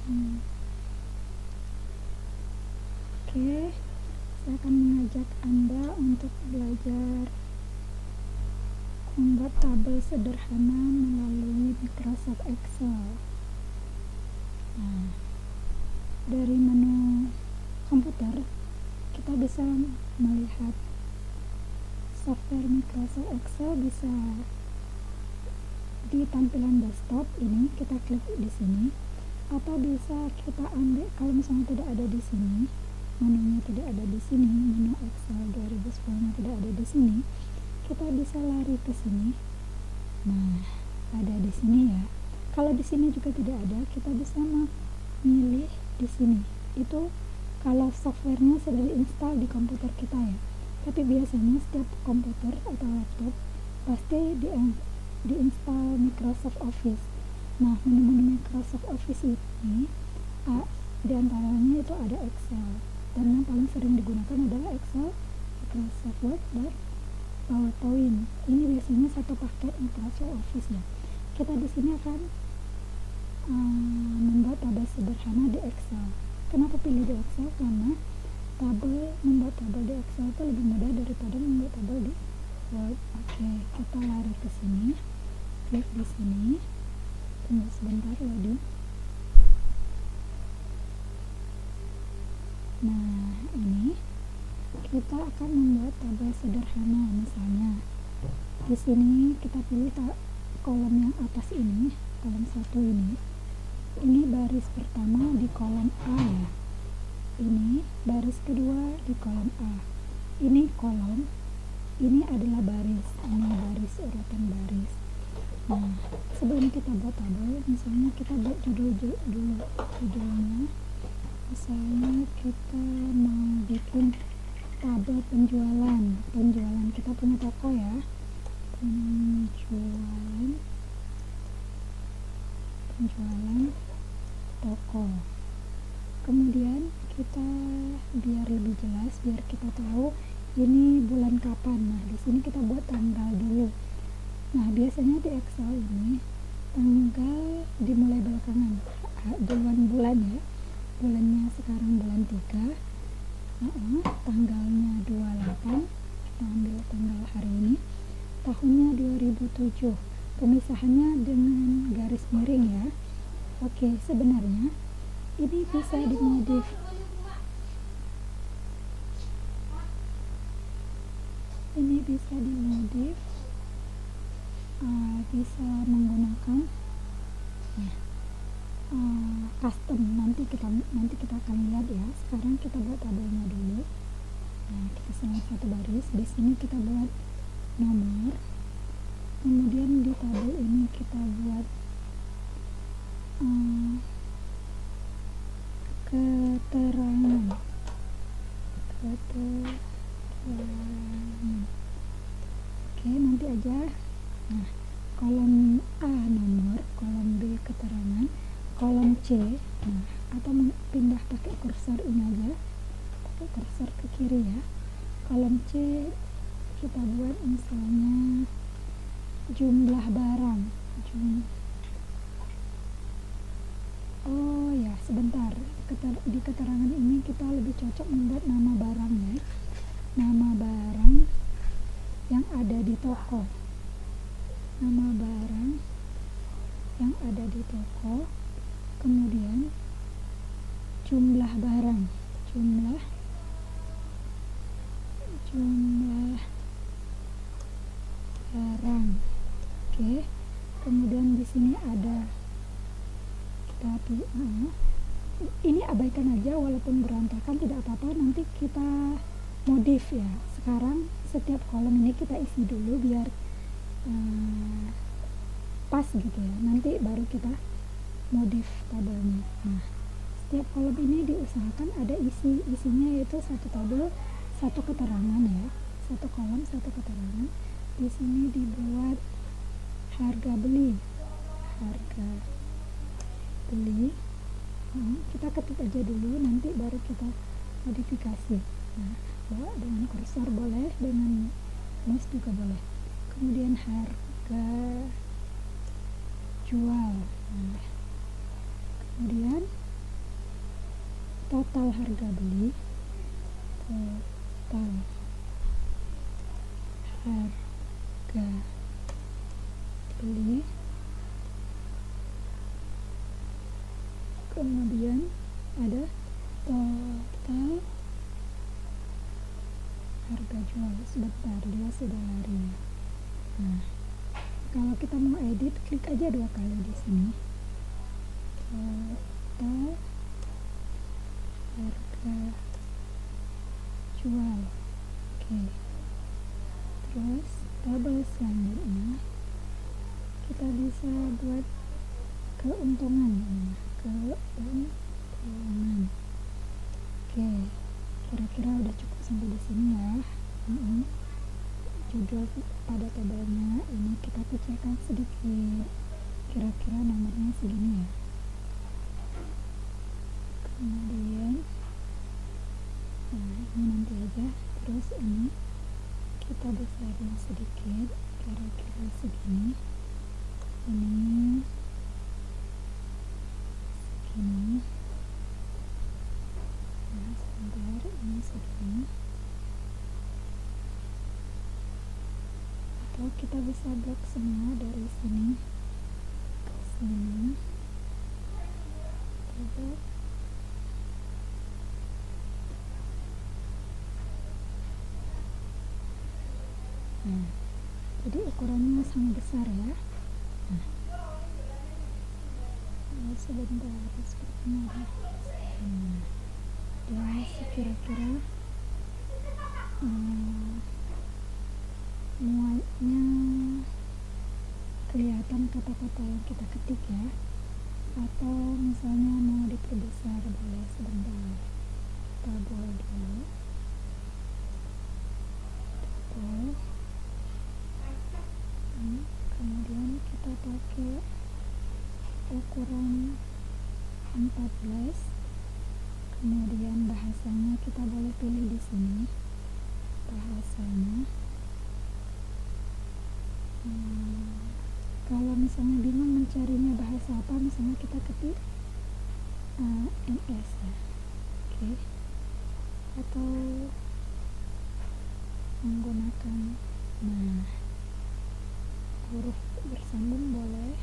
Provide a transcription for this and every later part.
Oke, saya akan mengajak Anda untuk belajar membuat tabel sederhana melalui Microsoft Excel. Nah, dari menu komputer kita bisa melihat software Microsoft Excel, bisa di tampilan desktop ini kita klik di sini, atau bisa kita ambil kalau misalnya tidak ada di sini, menunya tidak ada di sini, menu Excel 2010-nya tidak ada di sini, kita bisa lari ke sini. Nah, ada di sini ya. Kalau di sini juga tidak ada, kita bisa memilih di sini. Itu kalau softwarenya sudah diinstal di komputer kita ya. Tapi biasanya setiap komputer atau laptop pasti diinstal Microsoft Office. Nah, menu-menu Microsoft Office ini di antaranya itu ada Excel, dan yang paling sering digunakan adalah Excel, Microsoft Word, dan PowerPoint. Ini biasanya satu paket Microsoft Office ya. Kita di sini akan membuat tabel sederhana di Excel. Kenapa pilih di Excel? Karena membuat tabel di Excel itu lebih mudah daripada membuat tabel di Word. Oke, kita lari ke sini, klik di sini, tunggu sebentar loading. Nah, ini kita akan membuat tabel sederhana. Misalnya di sini kita pilih kolom yang atas ini, kolom 1 ini baris pertama di kolom A ya, ini baris kedua di kolom A, ini kolom, ini adalah baris, ini baris, urutan baris. Nah, sebelum kita buat tabel, misalnya kita buat judulnya, misalnya kita mau bikin tabel penjualan kita punya toko ya, penjualan toko. Kemudian kita biar lebih jelas, biar kita tahu ini bulan kapan. Nah, di sini kita buat tanggal dulu. Nah, biasanya di Excel ini tanggal dimulai belakangan, duluan bulan ya. Bulannya sekarang bulan 3, tanggalnya 28, kita ambil tanggal hari ini, tahunnya 2007, pemisahannya dengan garis miring ya. Oke, sebenarnya ini bisa dimodif. Bisa menggunakan custom. Nanti kita akan lihat ya. Sekarang kita buat tabelnya dulu. Nah, kita select satu baris. Di sini kita buat nomor. Kemudian di tabel ini kita buat keterangan. Oke, nanti aja. Nah, kolom A nomor, kolom B keterangan, kolom C. Nah, atau pindah pakai kursor ini aja, pakai kursor ke kiri ya. Kolom C kita buat misalnya jumlah barang. Oh ya, sebentar. Di keterangan ini kita lebih cocok membuat nama barang ya. Nama barang yang ada di toko. Nama barang yang ada di toko. Kemudian jumlah barang. Jumlah barang. Oke. Kemudian di sini ada, tapi ini abaikan aja, walaupun berantakan tidak apa-apa, nanti kita modif ya. Sekarang setiap kolom ini kita isi dulu biar pas gitu ya, nanti baru kita modif tabelnya. Nah, setiap kolom ini diusahakan ada isinya, yaitu satu tabel satu keterangan ya, satu kolom satu keterangan. Di sini dibuat harga beli. Kita ketik aja dulu, nanti baru kita modifikasi. Nah, bawa dengan kursor boleh, dengan mouse juga boleh. Kemudian harga jual. Nah, kemudian total harga beli, total harga beli, kemudian ada total harga jual. Sebentar, dia sudah lari. Nah, kalau kita mau edit, klik aja 2 kali di sini. Total harga jual. Oke. Terus tabel selanjutnya kita bisa buat keuntungan. Keuntungan. Oke. Kira-kira udah cukup sampai di sini ya. Judul pada tabelnya ini kita kecilkan sedikit, kira-kira nomornya segini ya. Kemudian ini nanti aja. Terus ini kita besarin sedikit, kira-kira segini. Ini segini. Nah, sebentar, ini segini. Atau kita bisa blok semua dari sini ke sini. Blok. Nah, jadi ukurannya sangat besar ya. Nah, sebentar, sepertinya dia kira-kira muatnya kelihatan kata-kata yang kita ketik ya, atau misalnya mau diperbesar boleh. Sebentar, kita buat dulu. Kemudian kita pakai ukuran 14. Kemudian bahasanya kita boleh pilih di sini bahasanya. Kalau misalnya bingung mencarinya bahasa apa, misalnya kita ketik MS ya. Oke. Atau menggunakan huruf bersambung boleh,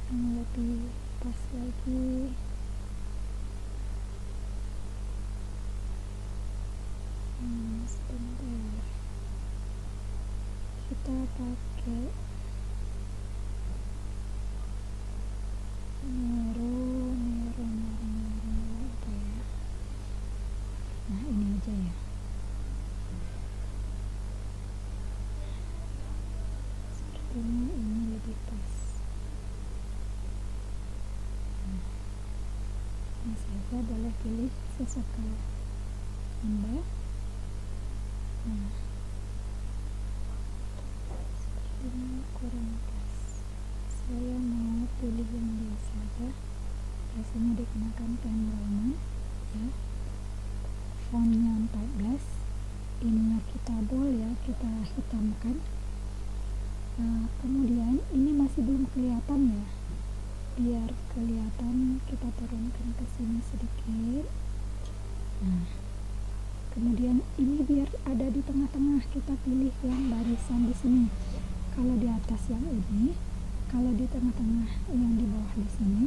yang lebih pas lagi. Sebentar, kita pakai Nero apa ya. Nah, ini aja ya. Sepertinya ini lebih pas. Ini saja, boleh pilih sesuka Anda. Sepertinya kurang pas. Saya mau pilih yang biasa aja. Biasanya digunakan pen Roman ya. Fontnya 14. Ininya kita bold ya, kita hitamkan. Kemudian ini masih belum kelihatan ya. Biar kelihatan kita turunkan ke sini sedikit. Kemudian ini biar ada di tengah-tengah, kita pilih yang barisan di sini. Kalau di atas yang ini, kalau di tengah-tengah yang di bawah di sini,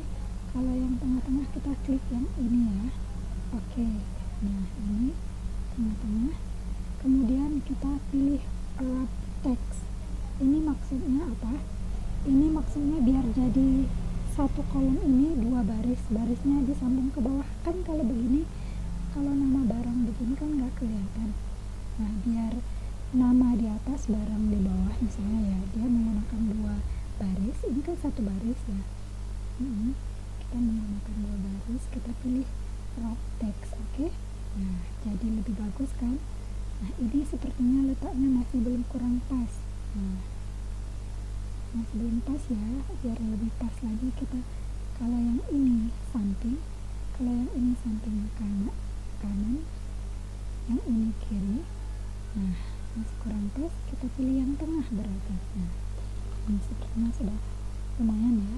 kalau yang tengah-tengah kita klik yang ini ya. Oke. Nah, ini tengah-tengah. Kemudian kita pilih wrap text. Ini maksudnya apa? Ini maksudnya biar jadi satu kolom ini 2 baris, barisnya disambung ke bawah. Kan kalau begini, kalau nama barang begini kan nggak kelihatan. Nah, biar nama di atas, barang di bawah misalnya ya, dia menggunakan 2 baris. Ini kan 1 baris ya. Kita menggunakan 2 baris, kita pilih wrap text. Oke. Nah, jadi lebih bagus kan. Nah, ini sepertinya letaknya masih belum kurang pas. Masih belum pas ya. Biar lebih pas lagi, kita kalau yang ini samping, kalau yang ini samping kanan, yang ini kiri. Nah, masih kurang pas, kita pilih yang tengah berarti. Nah, ini sepertinya sudah lumayan ya.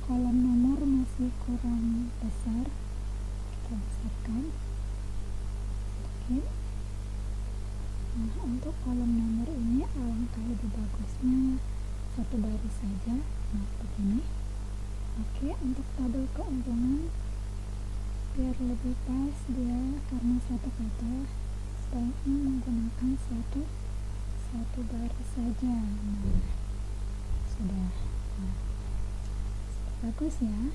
Kolom nomor masih kurang besar, kita kan. Oke. Nah, untuk kolom nomor ini alangkah lebih bagusnya satu baris saja. Nah, begini. Oke, untuk tabel keuntungan biar lebih pas dia karena satu kata, sebaiknya menggunakan satu baris saja. Nah, sudah. Nah, bagus ya.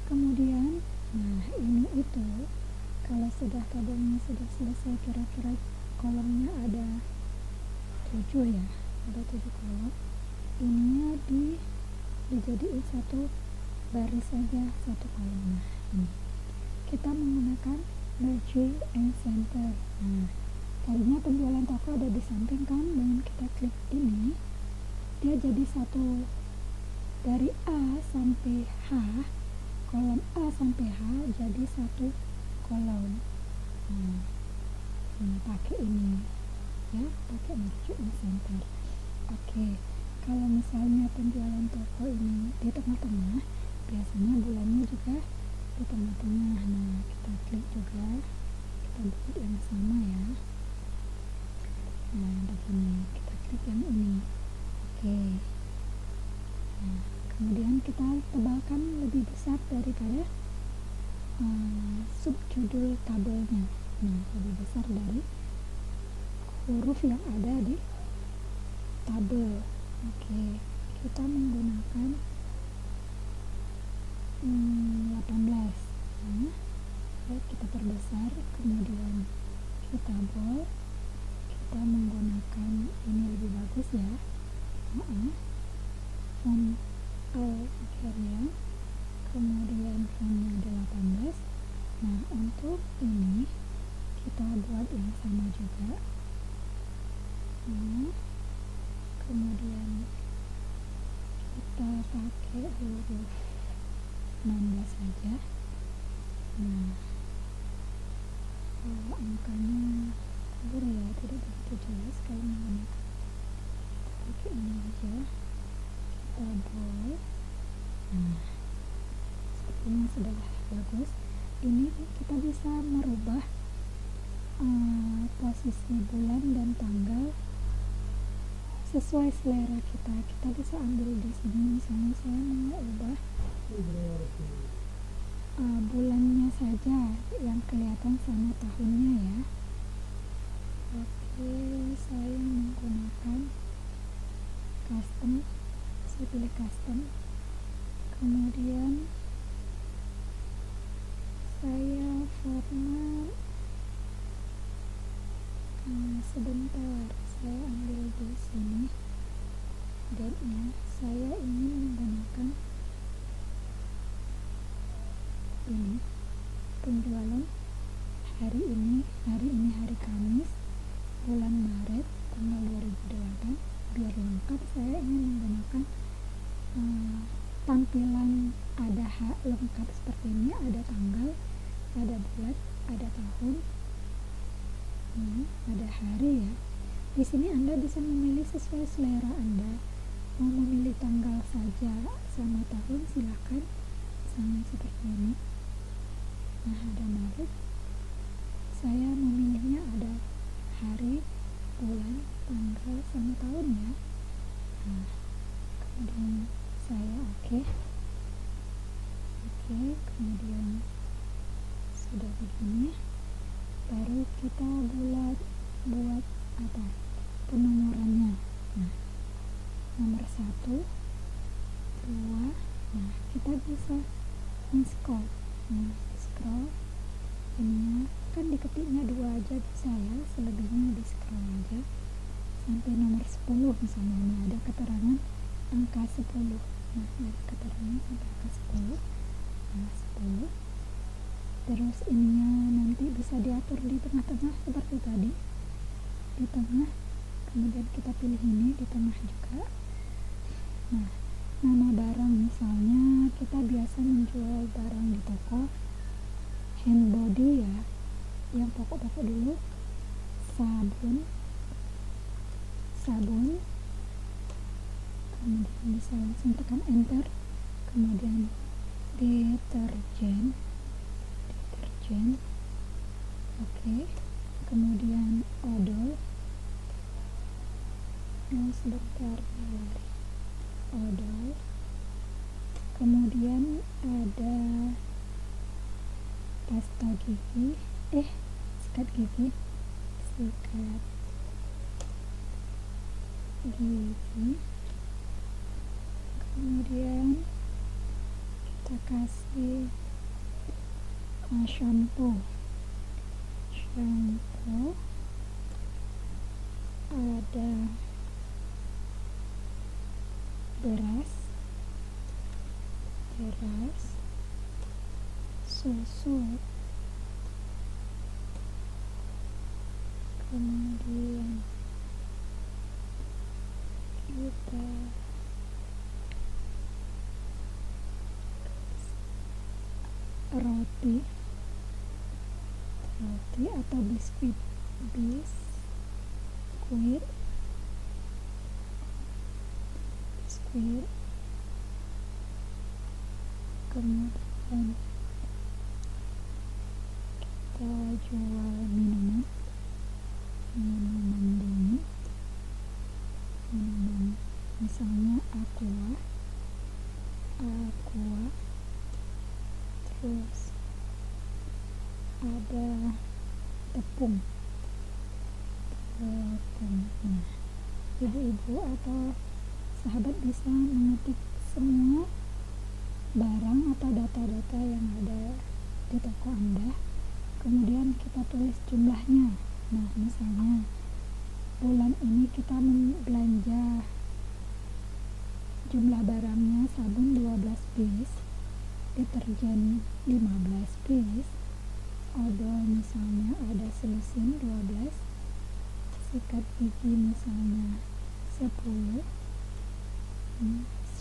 Kemudian, nah ini itu kalau sudah tabelnya sudah selesai, kira-kira kolomnya ada 7 ya, ada 7 kolom. Ininya dijadiin satu baris saja, satu kolom. Nah, ini kita menggunakan merge and center. Nah, tadinya penjualan toko ada di samping kan, dengan kita klik ini dia jadi satu, dari A sampai H, kolom A sampai H jadi satu kolom. Nah, pakai ini ya, pakai merge and center. Oke, kalau misalnya penjualan toko ini di tengah-tengah, biasanya bulannya juga di tengah-tengah. Nah, kita klik juga, kita buat yang sama ya. Nah, begini, kita klik yang ini. Oke. Nah, kemudian kita tebalkan lebih besar daripada subjudul tabelnya. Nah, lebih besar dari huruf yang ada di tabel. Oke, kita menggunakan 18. Nah, kita perbesar, kemudian kita bold, kita menggunakan ini lebih bagus ya, font Arial, kemudian fontnya 18. Nah, untuk ini kita buat yang sama juga. Nah, kemudian kita pakai huruf 16 saja. Nah, kalau angkanya kabur ya, tidak begitu jelas kalau menggunakan, pakai ini aja, kita bold. Nah, sepertinya sudah bagus. Ini kita bisa merubah posisi bulan dan tanggal sesuai selera kita. Kita bisa ambil di sini, misalnya saya mau ubah bulannya saja yang kelihatan sama tahunnya ya. Oke, saya menggunakan custom, saya pilih custom, kemudian saya format sebentar, saya ambil di sini date-nya. Saya ingin menggunakan ini, penjualan hari ini hari Kamis, bulan Maret, tanggal 2008. Biar lengkap, saya ingin menggunakan tampilan ada lengkap seperti ini, ada tanggal, ada bulan, ada tahun, ada hari ya. Di sini Anda bisa memilih sesuai selera Anda. Mau memilih tanggal saja sama tahun, silakan. Misalnya seperti ini. Nah, ada Maret. Saya memilihnya ada hari, bulan, tanggal, sama tahun ya. Nah, kemudian saya oke, kemudian sudah begini, baru kita buat apa, penomorannya. Nah, nomor 1, 2. Nah, kita bisa scroll. Nah, scroll ininya kan diketiknya 2 aja bisa ya, selebihnya di scroll aja sampai nomor 10 misalnya. Ini ada keterangan angka 10. Nah, ada keterangan sampai angka 10. Nah, 10. Terus ininya nanti bisa diatur di tengah-tengah seperti tadi, di tengah, kemudian kita pilih ini di tengah juga. Nah, nama barang misalnya kita biasa menjual barang di toko hand body ya, yang pokok-pokok dulu, sabun, kemudian bisa langsung tekan enter, kemudian deterjen, Oke, kemudian odol. Sebentar, odol. Kemudian ada pasta gigi, sikat gigi, kemudian kita kasih shampoo, ada beras, susu, kemudian kita roti atau biskuit, kemudian kita jual minuman dingin, misalnya aqua, terus ada tepung. Nah, ibu-ibu atau sahabat bisa mengetik semua barang atau data-data yang ada di toko Anda, kemudian kita tulis jumlahnya. Nah, misalnya bulan ini kita belanja jumlah barangnya sabun 12 piece, deterjen 15 piece, odol misalnya ada selisin 12, sikat gigi misalnya 10,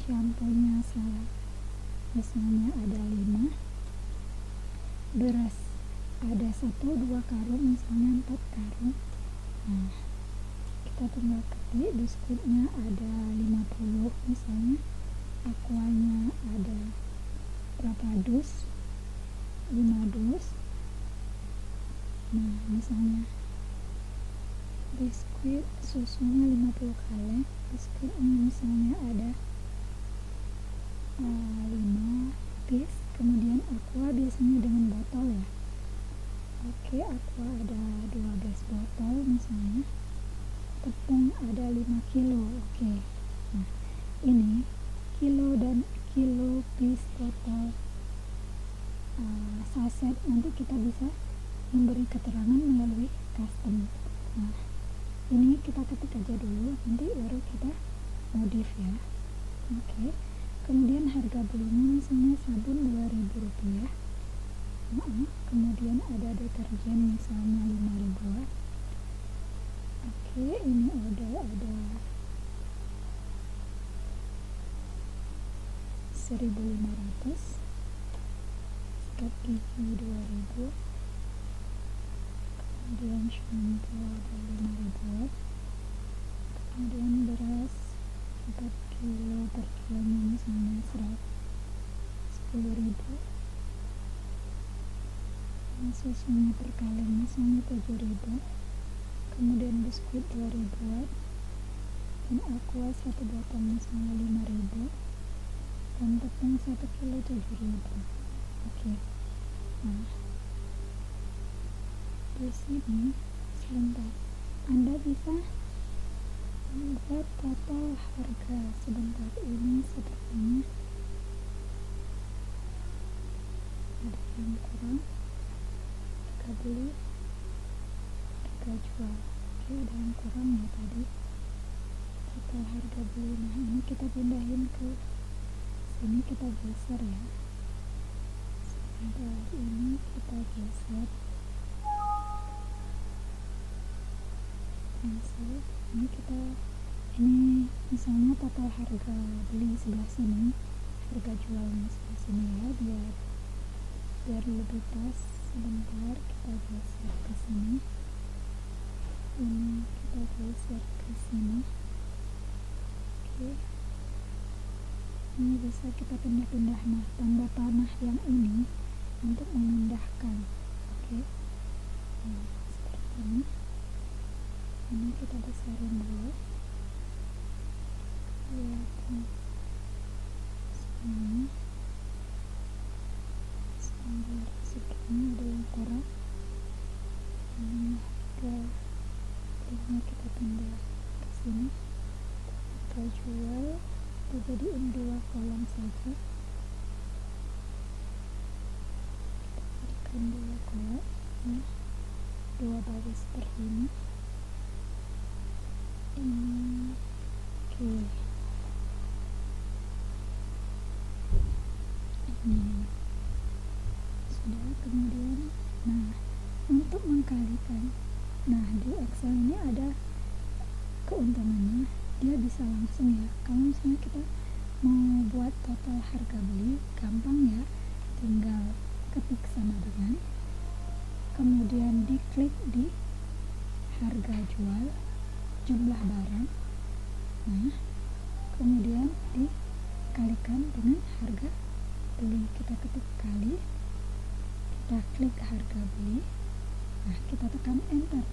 shampoo-nya misalnya ada 5, beras ada 1-2 karung misalnya 4 karung. Nah, kita tinggal ketik. Biskuitnya ada 50 misalnya, aquanya ada berapa dus, 5 dus. Nah, misalnya biskuit susunya 50 kaleng, biskuitnya misalnya ada 5 piece, kemudian aqua biasanya dengan botol ya. Oke, aqua ada 12 botol misalnya, tepung ada 5 kilo. Oke, nah ini kilo dan kilo, piece, botol, saset, nanti kita bisa memberi keterangan melalui custom. Nah, ini kita ketik aja dulu, nanti baru kita modif ya. Oke, kemudian harga belinya misalnya sabun Rp2.000, kemudian ada deterjen misalnya 5.000-an. Oke, ini ada 1.500, sikat gigi 2.000, kemudian shampoo ada 5.000-an, kemudian beras 4 kilo, per kilonya misalnya 10.000, susunya per kaleng misalnya 7.000, kemudian biskuit 2.000-an, dan aqua 1 botol misalnya 5.000, dan tepung 1 kilo 7.000. Oke, nah di sini sebentar Anda bisa membuat total harga. Sebentar, ini sepertinya ada yang kurang. Harga beli, harga jual. Oke, ada yang kurang ya tadi. Total harga beli. Nah, ini kita pindahin ke sini, kita geser ya. Sebentar, ini kita geser. Ini misalnya total harga beli sebelah sini, harga jualnya sebelah sini ya, biar lebih pas. Sebentar, kita geser ke sini. Ini kita geser ke sini. Oke, ini bisa kita pindah-pindah. Nah, tanda panah yang ini untuk memindahkan. Oke, nah, kita besarin dulu kelihatan semuanya sambil segini ada yang kurang. Ini harga kita pindah ke sini, kita jual, kita jadiin 2 kolom saja, kita jadikan 2 kolom ya, 2 baris seperti ini. Oke, ini sudah. Kemudian untuk mengkalikan, di Excel ini ada keuntungannya, dia bisa langsung ya, kalau misalnya kita mau buat total harga beli, gampang ya, tinggal ketik sama dengan, kemudian diklik di harga jual, jumlah barang, kemudian dikalikan dengan harga beli. Kita ketik kali, kita klik harga beli, kita tekan enter.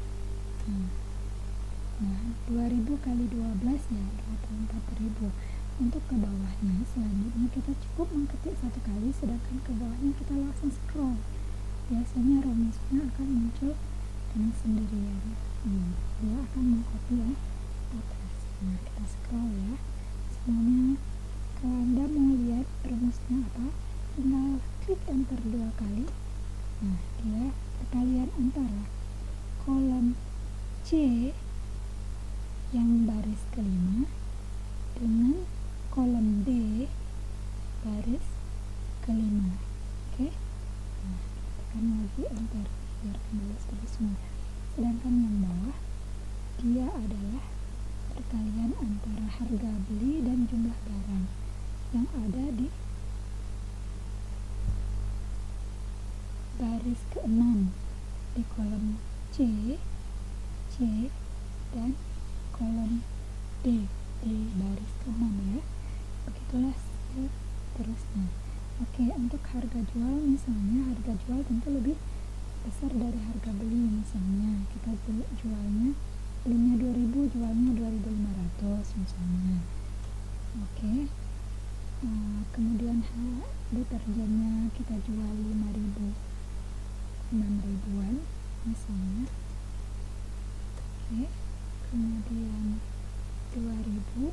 2000 kali 12 ya 24.000. Untuk ke bawahnya selanjutnya kita cukup mengetik 1 kali, sedangkan ke bawahnya kita langsung scroll, biasanya rumusnya akan muncul dengan sendirian. Dia akan mengcopy ya atas. Kita scroll ya semuanya. Kalau Anda mau lihat rumusnya apa, tinggal klik enter 2 kali. Dia perkalian antara kolom C yang baris kelima dengan kolom D baris kelima. Oke, tekan lagi enter biar kembali seperti semula. Sedangkan yang bawah dia adalah perkalian antara harga beli dan jumlah barang yang ada di baris ke-6 di kolom C dan kolom D di baris ke-6 ya. Begitulah seterusnya. Oke, untuk harga jual misalnya, harga jual tentu lebih besar dari harga beli. Misalnya kita jualnya, belinya 2000, jualnya 2500 misalnya. Oke, kemudian deterjennya kita jual 5000, 6000-an misalnya. Oke, kemudian 2000,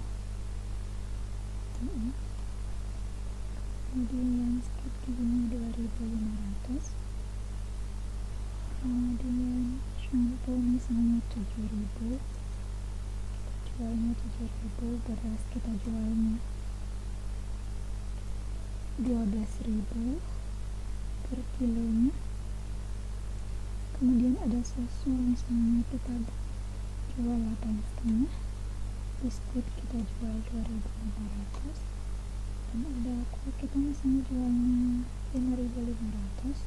kemudian skip giginya 2500, kemudian shampoo misalnya 7000, kita jualnya 7000, beras kita jualnya 12.000 per kilonya. Kemudian ada susu misalnya kita jual 8,5, biskuit kita jual 2400, dan ada kue kita misalnya jualnya 5500,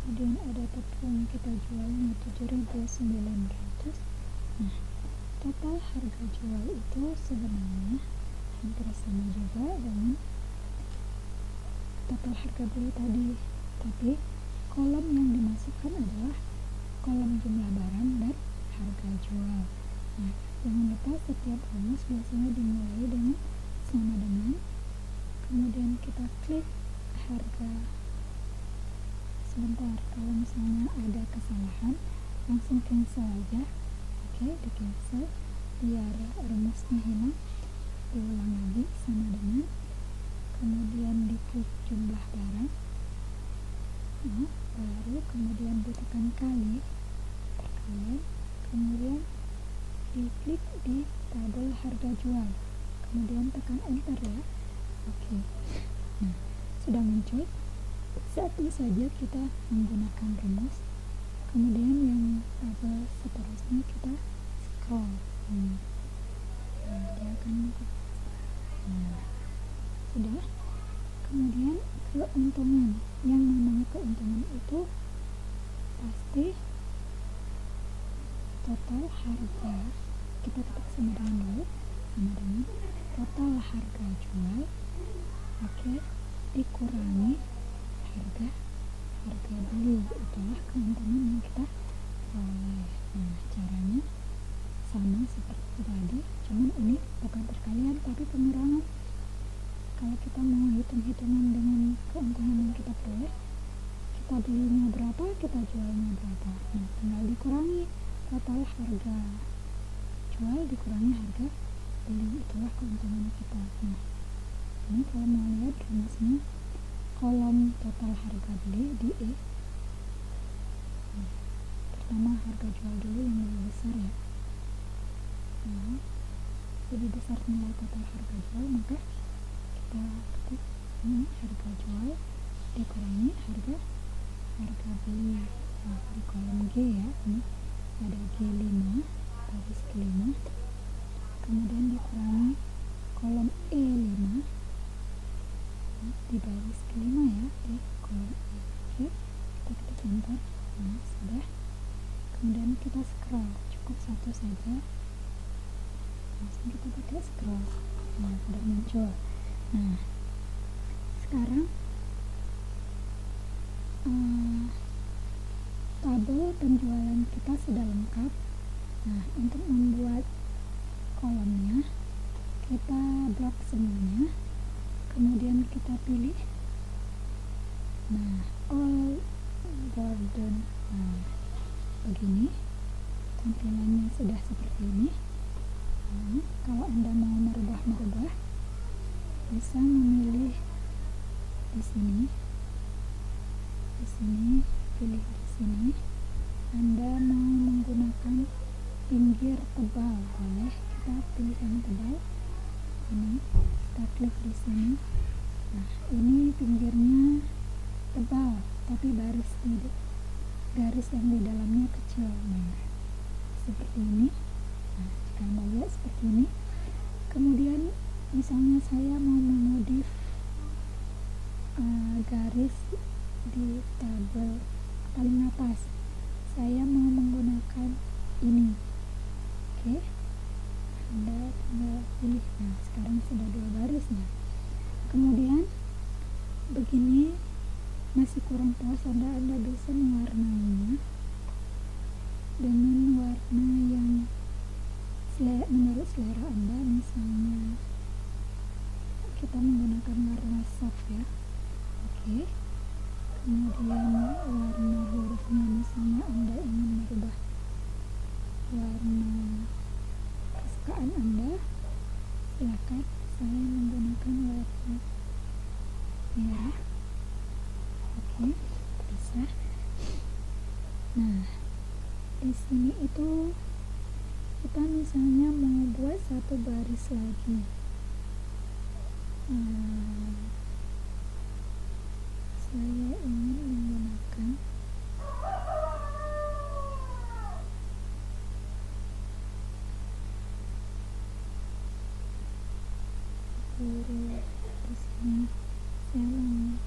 kemudian ada tepung kita jualnya 7900. Total harga jual itu sebenarnya hampir sama juga dengan total harga beli tadi, tapi kolom yang dimasukkan adalah kolom jumlah barang dan harga jual. Jangan lupa setiap rumus biasanya dimulai dengan sama dengan, kemudian kita klik harga. Sebentar, kalau misalnya ada kesalahan langsung cancel aja. Oke, di cancel biar rumusnya hilang. Diulang lagi sama dengan, kemudian diklik jumlah barang, baru kemudian ditekan kali, perkalian, kemudian diklik di tabel harga jual, kemudian tekan enter ya. Oke, sudah muncul. Satu saja kita menggunakan rumus, kemudian yang tabel seterusnya kita scroll. Dia akan sudah. Kemudian keuntungan, yang namanya keuntungan itu pasti total harga, kita ketik sama dengan dulu, sama dengan total harga jual, dikurangi harga beli, itulah keuntungan yang kita peroleh. Caranya sama seperti tadi, cuman ini bukan perkalian tapi pengurangan. Kalau kita mau hitung-hitungan dengan keuntungan yang kita peroleh, kita belinya berapa, kita jualnya berapa, nah tinggal dikurangi total harga jual dikurangi harga beli, itulah keuntungan kita. Nah ini kalau mau lihat rumusnya, kolom total harga beli di E. Nah, pertama harga jual dulu yang lebih besar ya. Nah, lebih besar nilai total harga jual, maka kita ketik ini harga jual dikurangi harga beli. Nah, di kolom G ya, ini ada G5 baris ke-5, kemudian dikurangi kolom E5 di baris ke-5 ya, di kolom E. Oke, kita ketik enter. Nah, sudah. Kemudian kita scroll, cukup satu saja, langsung kita pakai scroll. Nah, sudah muncul. Nah, sekarang tabel penjualan kita sudah lengkap. Nah, untuk membuat kolomnya, kita blok semuanya, kemudian kita pilih all border. Nah, begini tampilannya sudah seperti ini. Nah, kalau Anda mau merubah bisa memilih di sini, pilih di sini. Anda mau menggunakan pinggir tebal, boleh, kita pilih yang tebal. Ini kita klik di sini. Nah, ini pinggirnya tebal, tapi garis yang di dalamnya kecil. Nah, seperti ini. Nah, jika Anda lihat seperti ini. Kemudian misalnya saya mau memodif garis di tabel paling atas, saya mau menggunakan ini. Oke, Anda tinggal pilih. Nah, sekarang sudah 2 garisnya. Kemudian begini masih kurang puas, Anda bisa mewarnainya dengan warna yang menurut selera Anda. Misalnya kita menggunakan warna soft ya. Oke. Kemudian warna hurufnya, misalnya Anda ingin merubah warna kesukaan Anda, silakan. Saya menggunakan warna merah. Oke, bisa. Nah, di sini itu kita misalnya mau buat satu baris lagi. Saya ingin menggunakan huruf di sini. Saya mau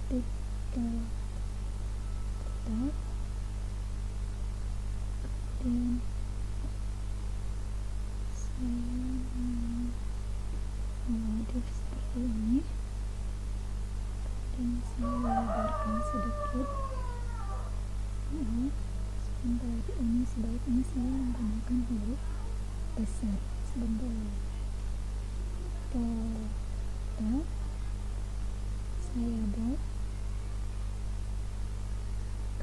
ketik total, kemudian saya memodif seperti ini, dan saya lebarkan sedikit. Sebentar, ini sebaiknya saya menggunakan huruf besar. Sebentar, total saya buat,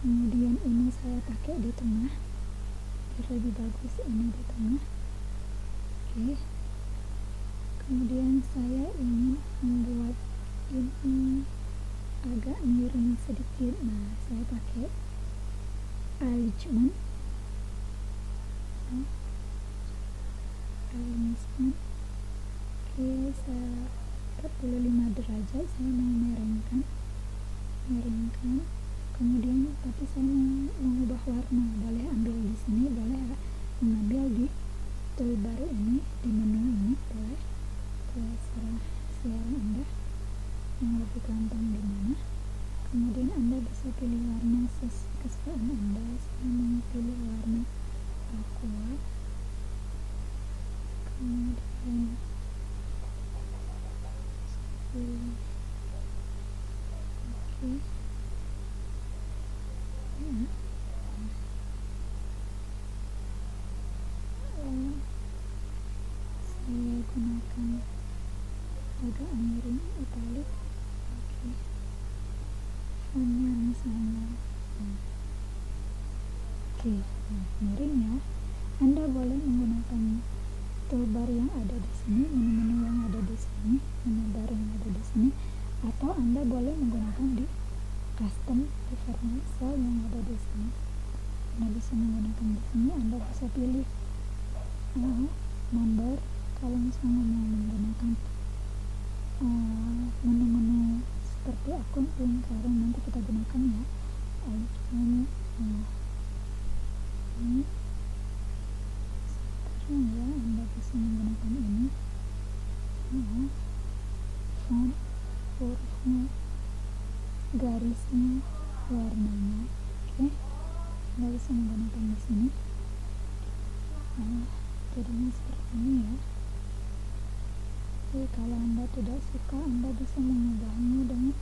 kemudian ini saya pakai di tengah biar lebih bagus, ini di tengah. Oke, kemudian saya ingin membuat ini agak miring sedikit. Nah, saya pakai alignment. Oke, saya 45 derajat, saya mau miringkan. Kemudian tapi saya mau mengubah warna, boleh ambil di sini, boleh mengambil di toolbar ini, di menu ini, boleh. Terserah selera Anda yang lebih gampang gimana. Kemudian Anda bisa pilih warna kesukaan Anda. Saya mau pilih warna aqua. Kemudian pilih oke. Oke, nah miring ya. Anda boleh menggunakan toolbar yang ada di sini, menu-menu yang ada di sini, menu bar yang ada di sini, atau Anda boleh menggunakan di custom reference cell yang ada di sini. Anda bisa menggunakan di sini. Anda bisa pilih number kalau misalnya mau menggunakan menu-menu seperti akun lingkaran nanti kita gunakan ya. Ini ya, Anda bisa menggunakan ini font, hurufnya, garisnya, warnanya. Oke, Anda bisa menggunakan di sini. Jadinya seperti ini ya. Jadi kalau Anda tidak suka, Anda bisa mengubahnya dengan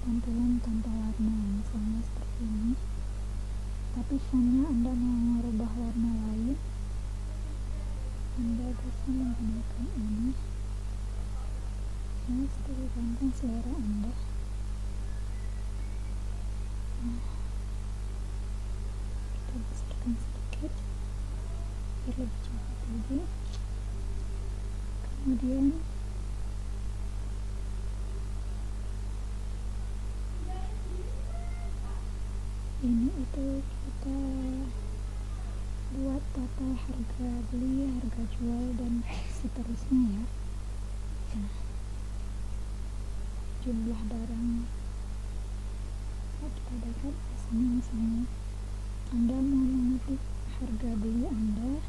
tampilan tanpa warna, misalnya seperti ini. Tapi fontnya Anda mau merubah warna lain, Anda bisa menggunakan ini. Ini tergantung selera Anda. Kita besarkan sedikit biar lebih cepat lagi. Kemudian ini itu kita buat total harga beli, harga jual, dan seterusnya ya. Nah, jumlah barang kita dapat di sini. Misalnya Anda mau mengetik harga beli Anda,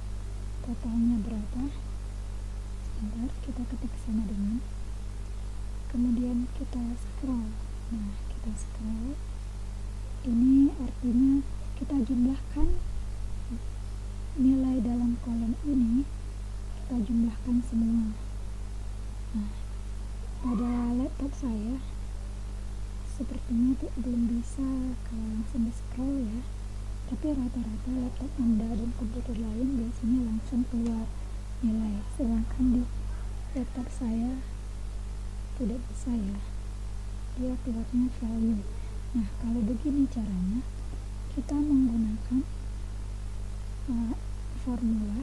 totalnya berapa. Sebentar, kita ketik sama dengan, kemudian kita scroll. Nah, kita scroll, ini artinya kita jumlahkan nilai dalam kolom ini, kita jumlahkan semua. Nah, pada laptop saya sepertinya belum bisa kalau langsung di scroll ya, tapi rata-rata laptop Anda dan komputer lain biasanya langsung keluar nilai, sedangkan di laptop saya tidak bisa ya, dia keluarnya value. Nah, kalau begini caranya, kita menggunakan formula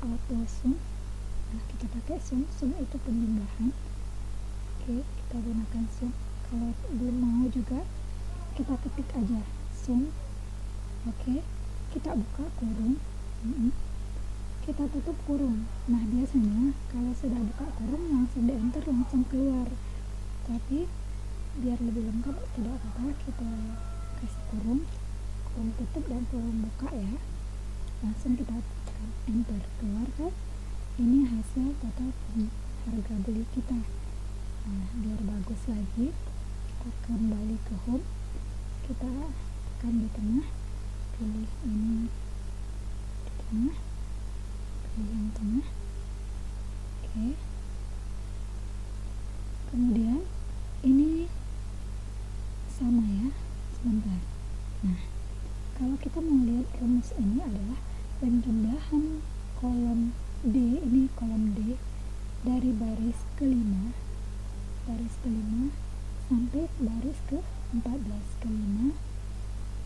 auto sum. Nah, kita pakai sum itu penjumlahan. Oke, kita gunakan sum. Kalau belum mau juga, kita ketik aja sum. Oke, kita buka kurung, kita tutup kurung. Nah, biasanya kalau sudah buka kurung langsung di enter, langsung keluar. Tapi biar lebih lengkap, tidak apa-apa, kita kasih kurung tutup dan kurung buka ya. Langsung kita tekan enter, keluar kan. Ini hasil total harga beli kita. Nah, biar bagus lagi, kita kembali ke home, kita tekan di tengah, pilih ini di tengah, pilih yang tengah. Oke, kemudian ini sama ya, sebentar. Nah, kalau kita mau lihat rumus ini adalah penjumlahan kolom D, ini kolom D dari baris kelima sampai baris ke 14, kelima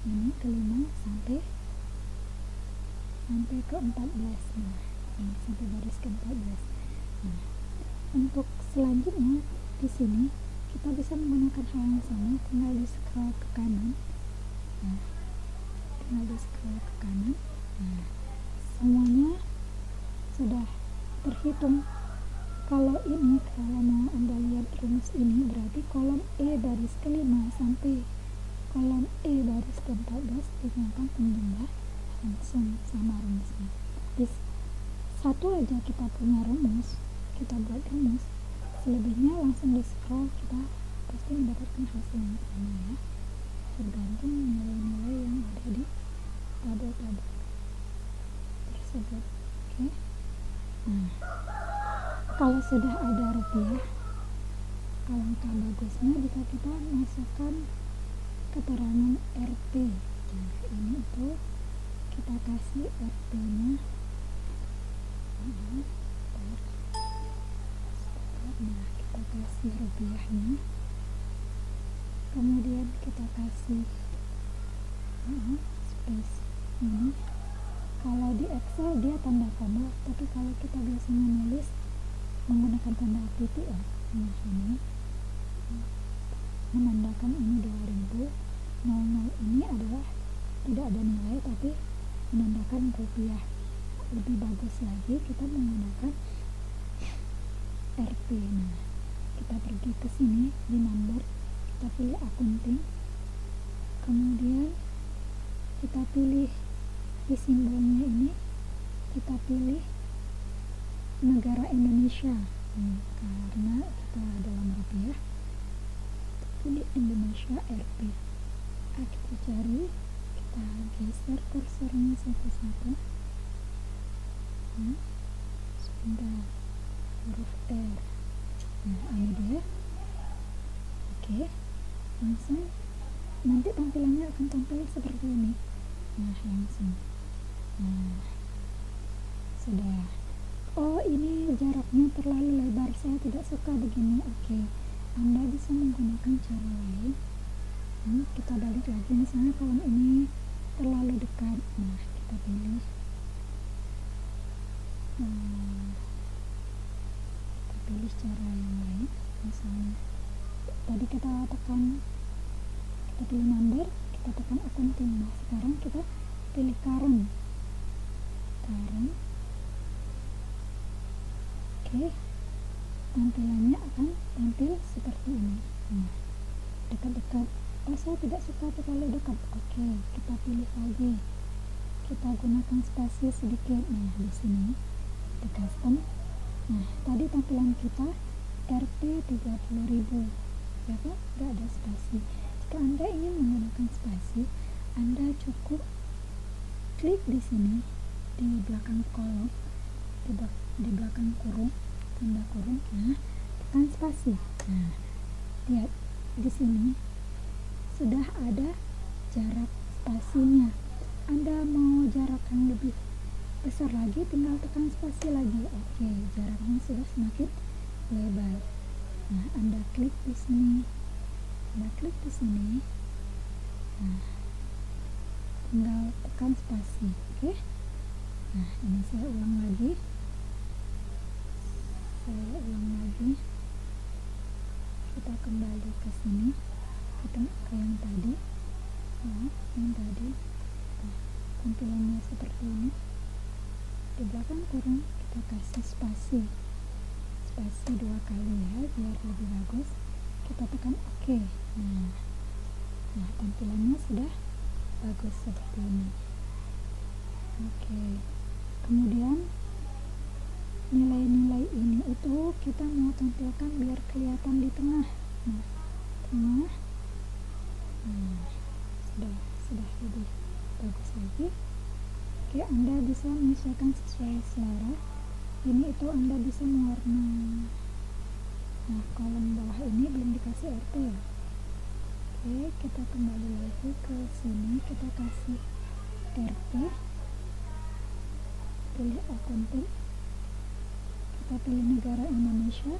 ini kelima sampai ke 14. Nah, ini sampai baris ke 14. Nah, untuk selanjutnya di sini kita bisa menggunakan hal yang sama, tinggal di scroll ke kanan. Nah, tinggal di scroll ke kanan. Nah, semuanya sudah terhitung. Kalau mau Anda lihat rumus ini, berarti kolom E baris kelima sampai kolom E baris ke 14 digunakan penjumlah langsung sama rumusnya. Di satu aja kita punya rumus, kita buat rumus, selebihnya langsung di scroll, kita pasti mendapatkan hasil yang sama ya, tergantung nilai-nilai yang ada di tabel-tabel tersebut. Oke. Nah, kalau sudah ada rupiah, alangkah bagusnya jika kita masukkan keterangan RP. Nah, ini itu kita kasih RP nya. Nah, kita kasih rupiahnya, kemudian kita kasih space ini. Kalau di Excel dia tanda koma, tapi kalau kita biasanya nulis menggunakan tanda titik ya, ini menandakan ini 2000. 00 ini adalah tidak ada nilai tapi menandakan rupiah. Lebih bagus lagi kita menggunakan Rp. Nah, kita pergi ke sini di number, kita pilih accounting, kemudian kita pilih di simbolnya ini, kita pilih negara Indonesia. Karena kita dalam rupiah, pilih Indonesia Rp. Kita cari, kita geser kursornya satu-satu. Sebentar, huruf R. Nah, ini dia. Oke, langsung nanti tampilannya akan tampil seperti ini. Nah, langsung. Nah, sudah. Oh, ini jaraknya terlalu lebar, saya tidak suka begini. Oke, Anda bisa menggunakan cara lain. Kita balik lagi, misalnya kalau ini terlalu dekat. Nah, kita pilih cara yang lain. Misalnya tadi kita pilih number, kita tekan accounting. Nah, sekarang kita pilih current. Oke, tampilannya akan tampil seperti ini. Nah, dekat-dekat. Oh, saya tidak suka terlalu dekat. Oke, kita pilih lagi, kita gunakan spasi sedikit. Nah, di sini di custom. Nah, tadi tampilan kita Rp 30.000 ya kan? Tidak ada spasi. Jika Anda ingin menggunakan spasi, Anda cukup klik di sini di belakang kolom, di belakang kurung, tanda kurung. Nah, tekan spasi. Nah, lihat di sini sudah ada jarak spasinya. Anda mau jarak yang lebih besar lagi, tinggal tekan spasi lagi. Oke, jaraknya sudah semakin lebar. Nah, Anda klik di sini. Nah, tinggal tekan spasi. Oke. Nah, ini saya ulang lagi. Kita kembali ke sini, kita ke yang tadi. Nah, tampilannya seperti ini. Di belakang kurung kita kasih spasi 2 kali ya, biar lebih bagus. Kita tekan OK. Nah, tampilannya sudah bagus seperti ini. Oke, kemudian nilai-nilai ini itu kita mau tampilkan biar kelihatan di tengah. Nah, tengah. Sudah lebih bagus lagi. Oke, Anda bisa menyesuaikan sesuai selera. Ini itu Anda bisa mewarna. Nah, kolom bawah ini belum dikasih RT ya. Oke, kita kembali lagi ke sini, kita kasih RT, pilih accounting, kita pilih negara Indonesia.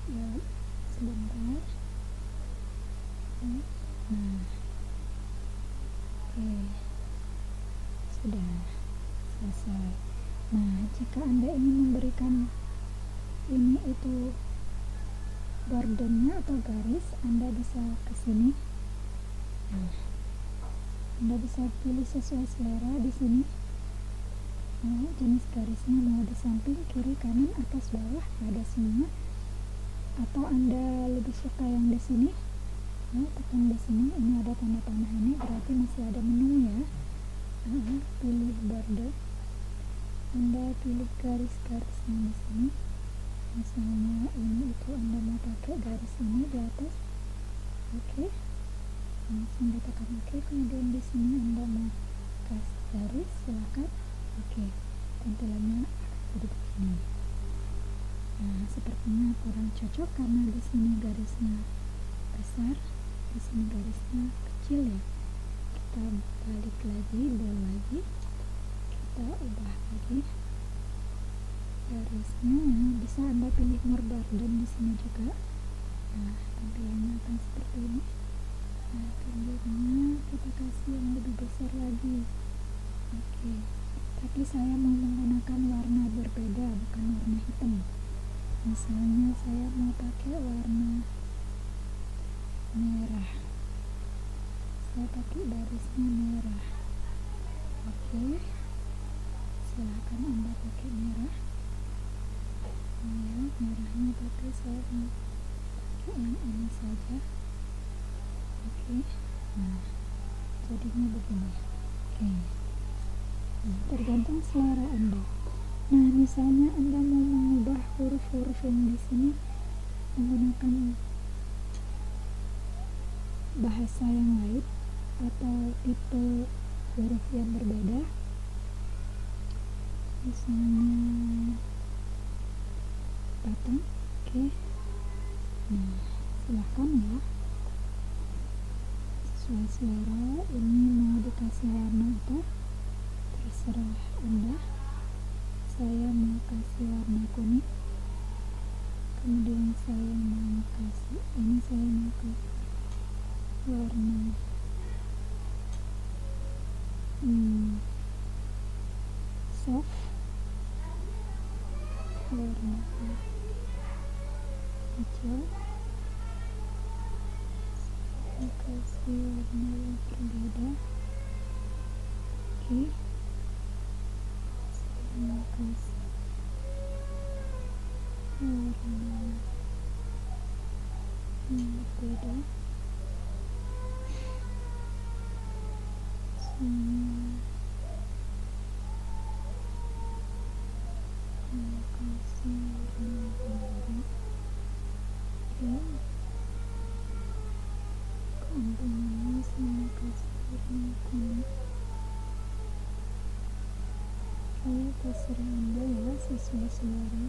Ya, sebentar. Nah, oke, sudah selesai. Nah, jika Anda ingin memberikan ini itu bordernya atau garis, Anda bisa ke sini. Nah, Anda bisa pilih sesuai selera di sini. Nah, jenis garisnya mau di samping, kiri, kanan, atas, bawah, ada semua. Atau Anda lebih suka yang di sini. Nah, tekan di sini. Ini ada tanda panah ini, berarti masih ada menu ya. Pilih border. Anda pilih garis-garisnya di sini. Misalnya ini itu Anda mau pakai garis ini di atas. Oke. Langsung ditekan OK. Kemudian di sini Anda mau kasih garis, silakan. Oke. Tampilannya jadi begini. Nah, sepertinya kurang cocok karena di sini garisnya besar, di sini garisnya kecil ya. Kita balik lagi, bold lagi, kita ubah lagi garisnya. Bisa Anda pilih more dan di sini juga. Nah, tampilannya akan seperti ini. Nah, pinggirnya kita kasih yang lebih besar lagi. Oke, tapi saya mau menggunakan warna berbeda, bukan warna hitam. Misalnya saya mau pakai warna merah, saya pakai barisnya merah. Oke, silahkan Anda pakai merah. Ya, merahnya, tapi saya mau pakai yang ini saja. Oke, nah jadinya begini. Oke, nah, tergantung selera Anda. Nah, misalnya Anda mau mengubah huruf-huruf yang di sini menggunakan bahasa yang lain atau tipe huruf yang berbeda, misalnya batang. Oke, nah silahkan ya, sesuai selera. Ini mau dikasih warna apa terserah Anda. Saya mau kasih warna kuning, kemudian saya mau kasih ini, saya mau kasih warna soft, warna hijau. Saya kasih warna yang berbeda. Oke, saya kasih warna yang berbeda. Keuntungannya saya kasih warna kuning. Oke, terserah Anda ya, sesuai selera.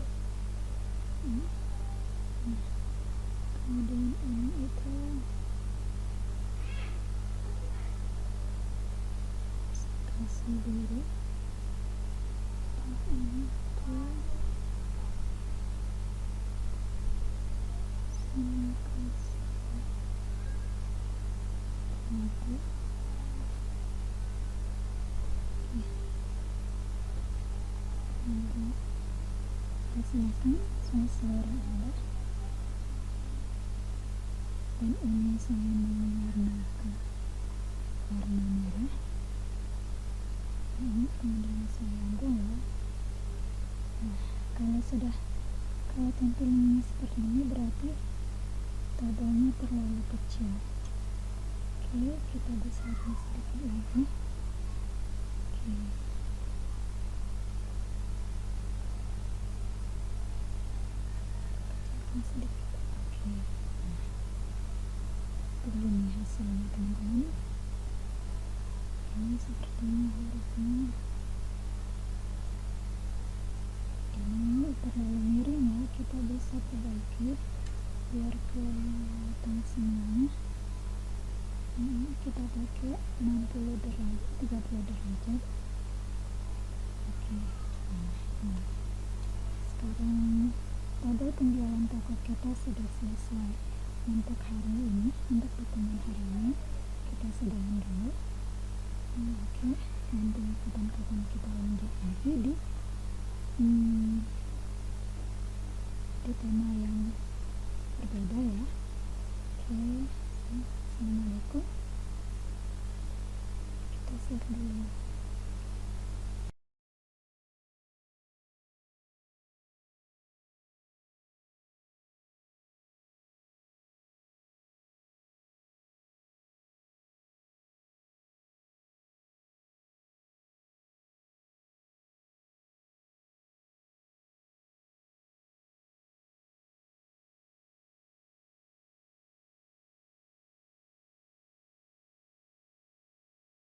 Nah, kemudian ini itu kasih biru. Ini itu sama kasih abu. Silakan sesuai selera Anda. Dan ini saya mewarnakan warna merah. Ini kemudian saya buang. Nah, kalau tampilannya seperti ini berarti tabelnya terlalu kecil. Oke, kita besarkan sedikit lagi. Oke, sedikit. Oke, nah, begini hasilnya teman-teman. Ini sepertinya hurufnya ini terlalu miring ya, kita bisa perbaiki biar kelihatan semuanya. Kita pakai 60 derajat, 30 derajat. Oke, nah, sekarang tabel penjualan toko kita sudah selesai untuk hari ini. Untuk pertemuan hari ini kita sudahin dulu. Oke, nanti kapan-kapan kita lanjut lagi di tema yang berbeda ya. Oke, assalamualaikum. Kita share dulu.